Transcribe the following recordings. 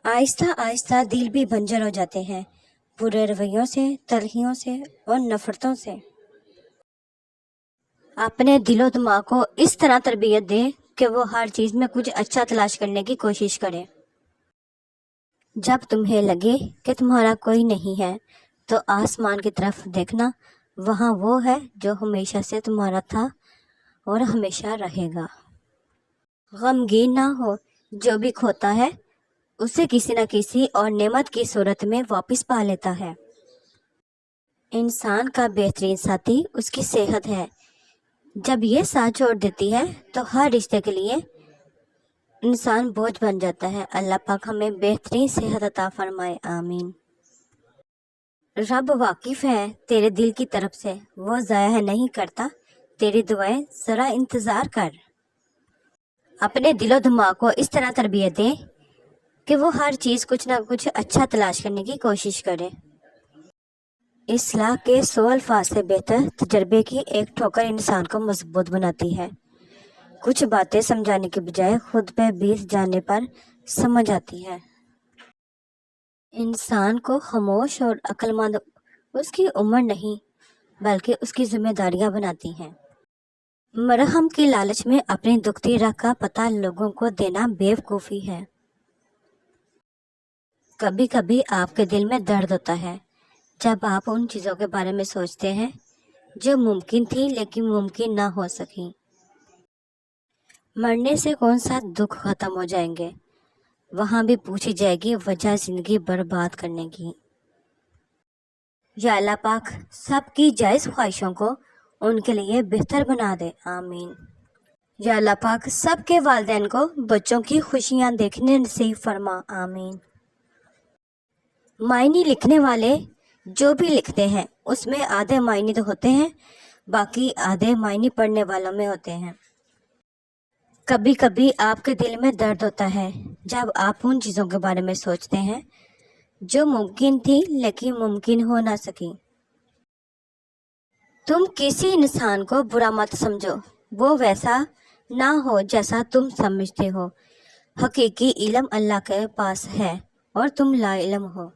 آہستہ آہستہ دل بھی بنجر ہو جاتے ہیں، برے رویوں سے، تلخیوں سے اور نفرتوں سے۔ اپنے دل و دماغ کو اس طرح تربیت دے کہ وہ ہر چیز میں کچھ اچھا تلاش کرنے کی کوشش کرے۔ جب تمہیں لگے کہ تمہارا کوئی نہیں ہے تو آسمان کی طرف دیکھنا، وہاں وہ ہے جو ہمیشہ سے تمہارا تھا اور ہمیشہ رہے گا۔ غمگین نہ ہو، جو بھی کھوتا ہے اسے کسی نہ کسی اور نعمت کی صورت میں واپس پا لیتا ہے۔ انسان کا بہترین ساتھی اس کی صحت ہے۔ جب یہ ساتھ چھوڑ دیتی ہے تو ہر رشتے کے لیے انسان بوجھ بن جاتا ہے۔ اللہ پاک ہمیں بہترین صحت عطا فرمائے، آمین۔ رب واقف ہے تیرے دل کی طرف سے، وہ ضائع نہیں کرتا تیری دعائیں، ذرا انتظار کر۔ اپنے دل و دماغ کو اس طرح تربیت دے کہ وہ ہر چیز کچھ نہ کچھ اچھا تلاش کرنے کی کوشش کرے۔ اصلاح کے 100 الفاظ سے بہتر تجربے کی ایک ٹھوکر انسان کو مضبوط بناتی ہے۔ کچھ باتیں سمجھانے کے بجائے خود پہ بیت جانے پر سمجھ آتی ہے۔ انسان کو خاموش اور عقل مند اس کی عمر نہیں بلکہ اس کی ذمہ داریاں بناتی ہیں۔ مرہم کی لالچ میں اپنی دکھتی راہ کا پتہ لوگوں کو دینا بیوقوفی ہے۔ کبھی کبھی آپ کے دل میں درد ہوتا ہے جب آپ ان چیزوں کے بارے میں سوچتے ہیں جو ممکن تھی لیکن ممکن نہ ہو سکیں۔ مرنے سے کون سا دکھ ختم ہو جائیں گے، وہاں بھی پوچھی جائے گی وجہ زندگی برباد کرنے کی۔ یا اللہ پاک سب کی جائز خواہشوں کو ان کے لیے بہتر بنا دے، آمین۔ یا اللہ پاک سب کے والدین کو بچوں کی خوشیاں دیکھنے نصیب فرما، آمین۔ معنی لکھنے والے جو بھی لکھتے ہیں اس میں آدھے معنی تو ہوتے ہیں، باقی آدھے معنی پڑھنے والوں میں ہوتے ہیں۔ کبھی کبھی آپ کے دل میں درد ہوتا ہے جب آپ ان چیزوں کے بارے میں سوچتے ہیں جو ممکن تھی لیکن ممکن ہو نہ سکی۔ تم کسی انسان کو برا مت سمجھو، وہ ویسا نہ ہو جیسا تم سمجھتے ہو۔ حقیقی علم اللہ کے پاس ہے اور تم لا علم ہو۔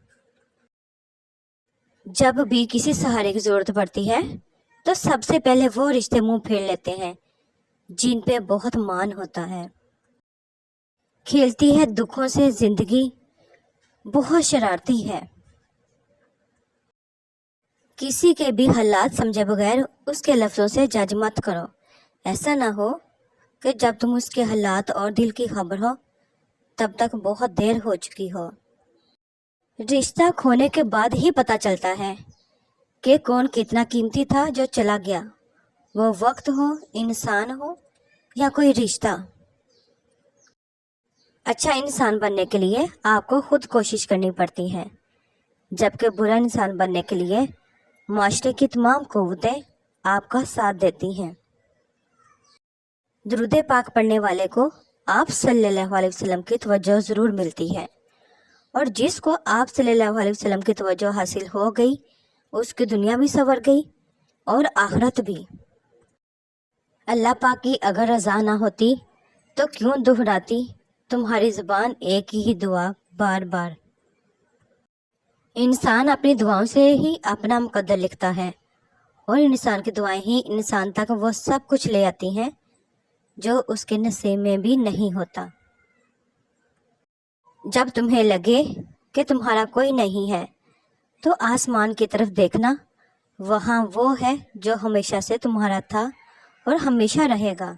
جب بھی کسی سہارے کی ضرورت پڑتی ہے تو سب سے پہلے وہ رشتے منہ پھیر لیتے ہیں جن پہ بہت مان ہوتا ہے۔ کھیلتی ہے دکھوں سے زندگی، بہت شرارتی ہے۔ کسی کے بھی حالات سمجھے بغیر اس کے لفظوں سے جج مت کرو، ایسا نہ ہو کہ جب تم اس کے حالات اور دل کی خبر ہو تب تک بہت دیر ہو چکی ہو۔ رشتہ کھونے کے بعد ہی پتہ چلتا ہے کہ کون کتنا قیمتی تھا جو چلا گیا، وہ وقت ہو، انسان ہو یا کوئی رشتہ۔ اچھا انسان بننے کے لیے آپ کو خود کوشش کرنی پڑتی ہے، جبکہ برا انسان بننے کے لیے معاشرے کی تمام قوتیں آپ کا ساتھ دیتی ہیں۔ درود پاک پڑھنے والے کو آپ صلی اللہ علیہ وسلم کی توجہ ضرور ملتی ہے، اور جس کو آپ صلی اللہ علیہ وسلم کی توجہ حاصل ہو گئی اس کی دنیا بھی سنور گئی اور آخرت بھی۔ اللہ پاک کی اگر رضا نہ ہوتی تو کیوں دہراتی تمہاری زبان ایک ہی دعا بار بار۔ انسان اپنی دعاؤں سے ہی اپنا مقدر لکھتا ہے، اور انسان کی دعائیں ہی انسان تک وہ سب کچھ لے آتی ہیں جو اس کے نصیب میں بھی نہیں ہوتا۔ جب تمہیں لگے کہ تمہارا کوئی نہیں ہے تو آسمان کی طرف دیکھنا، وہاں وہ ہے جو ہمیشہ سے تمہارا تھا اور ہمیشہ رہے گا۔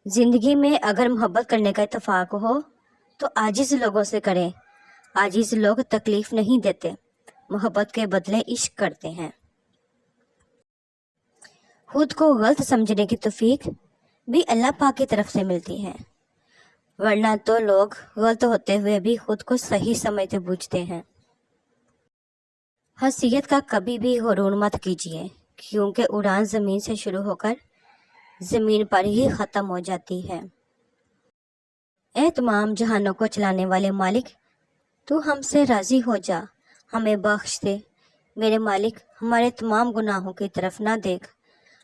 زندگی میں اگر محبت کرنے کا اتفاق ہو تو عاجز لوگوں سے کریں، عاجز لوگ تکلیف نہیں دیتے، محبت کے بدلے عشق کرتے ہیں۔ خود کو غلط سمجھنے کی توفیق بھی اللہ پاک کی طرف سے ملتی ہے، ورنہ تو لوگ غلط ہوتے ہوئے بھی خود کو صحیح سمجھتے بوجھتے ہیں۔ حیثیت کا کبھی بھی غرور مت کیجیے، کیونکہ اڑان زمین سے شروع ہو کر زمین پر ہی ختم ہو جاتی ہے۔ اے تمام جہانوں کو چلانے والے مالک، تو ہم سے راضی ہو جا، ہمیں بخش دے۔ میرے مالک، ہمارے تمام گناہوں کی طرف نہ دیکھ،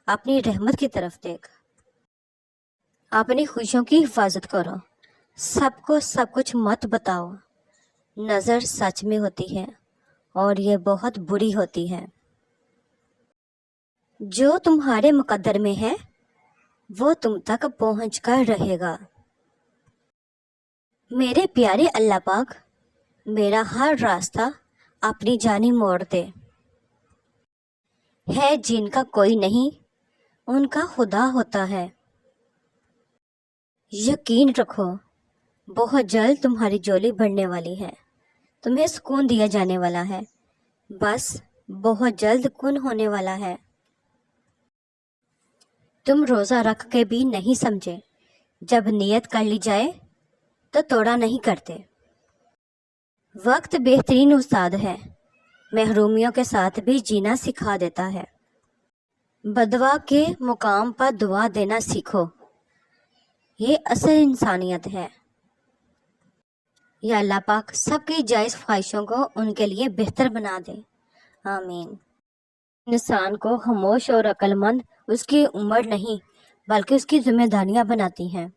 اپنی رحمت کی طرف دیکھ۔ اپنی خوشیوں کی حفاظت کرو، سب کو سب کچھ مت بتاؤ، نظر سچ میں ہوتی ہے اور یہ بہت بری ہوتی ہے۔ جو تمہارے مقدر میں ہے وہ تم تک پہنچ کر رہے گا۔ میرے پیارے اللہ پاک میرا ہر راستہ اپنی جانب موڑ دے۔ ہے جن کا کوئی نہیں ان کا خدا ہوتا ہے۔ یقین رکھو بہت جلد تمہاری جولی بڑھنے والی ہے، تمہیں سکون دیا جانے والا ہے، بس بہت جلد کن ہونے والا ہے۔ تم روزہ رکھ کے بھی نہیں سمجھے، جب نیت کر لی جائے تو توڑا نہیں کرتے۔ وقت بہترین استاد ہے، محرومیوں کے ساتھ بھی جینا سکھا دیتا ہے۔ بددعا کے مقام پر دعا دینا سیکھو، یہ اصل انسانیت ہے۔ یا اللہ پاک سب کی جائز خواہشوں کو ان کے لیے بہتر بنا دے، آمین۔ انسان کو خاموش اور عقل مند اس کی عمر نہیں بلکہ اس کی ذمہ داریاں بناتی ہیں۔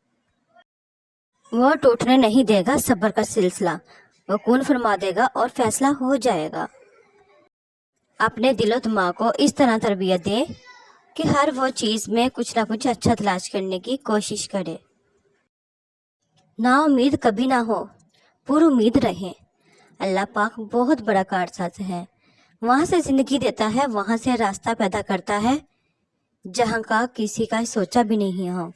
وہ ٹوٹنے نہیں دے گا صبر کا سلسلہ، وہ کون فرما دے گا اور فیصلہ ہو جائے گا۔ اپنے دل و دماغ کو اس طرح تربیت دے کہ ہر وہ چیز میں کچھ نہ کچھ اچھا تلاش کرنے کی کوشش کرے۔ نا امید کبھی نہ ہو، پر امید رہے۔ اللہ پاک بہت بڑا کارساز ہے، وہاں سے زندگی دیتا ہے، وہاں سے راستہ پیدا کرتا ہے جہاں کا کسی کا سوچا بھی نہیں ہو۔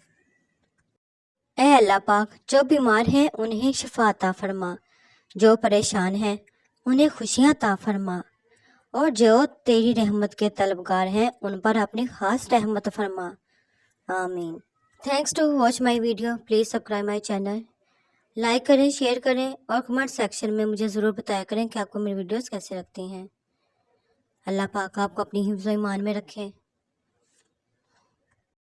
اے اللہ پاک جو بیمار ہیں انہیں شفا عطا فرما، جو پریشان ہیں انہیں خوشیاں عطا فرما، اور جو تیری رحمت کے طلبگار ہیں ان پر اپنی خاص رحمت فرما، آمین۔ Thanks to watch my video, please subscribe my channel, like کریں، شیئر کریں اور کمنٹ سیکشن میں مجھے ضرور بتایا کریں کہ آپ کو میری ویڈیوز کیسے لگتی ہیں۔ اللہ پاک آپ کو اپنی حفظ و ایمان میں رکھے۔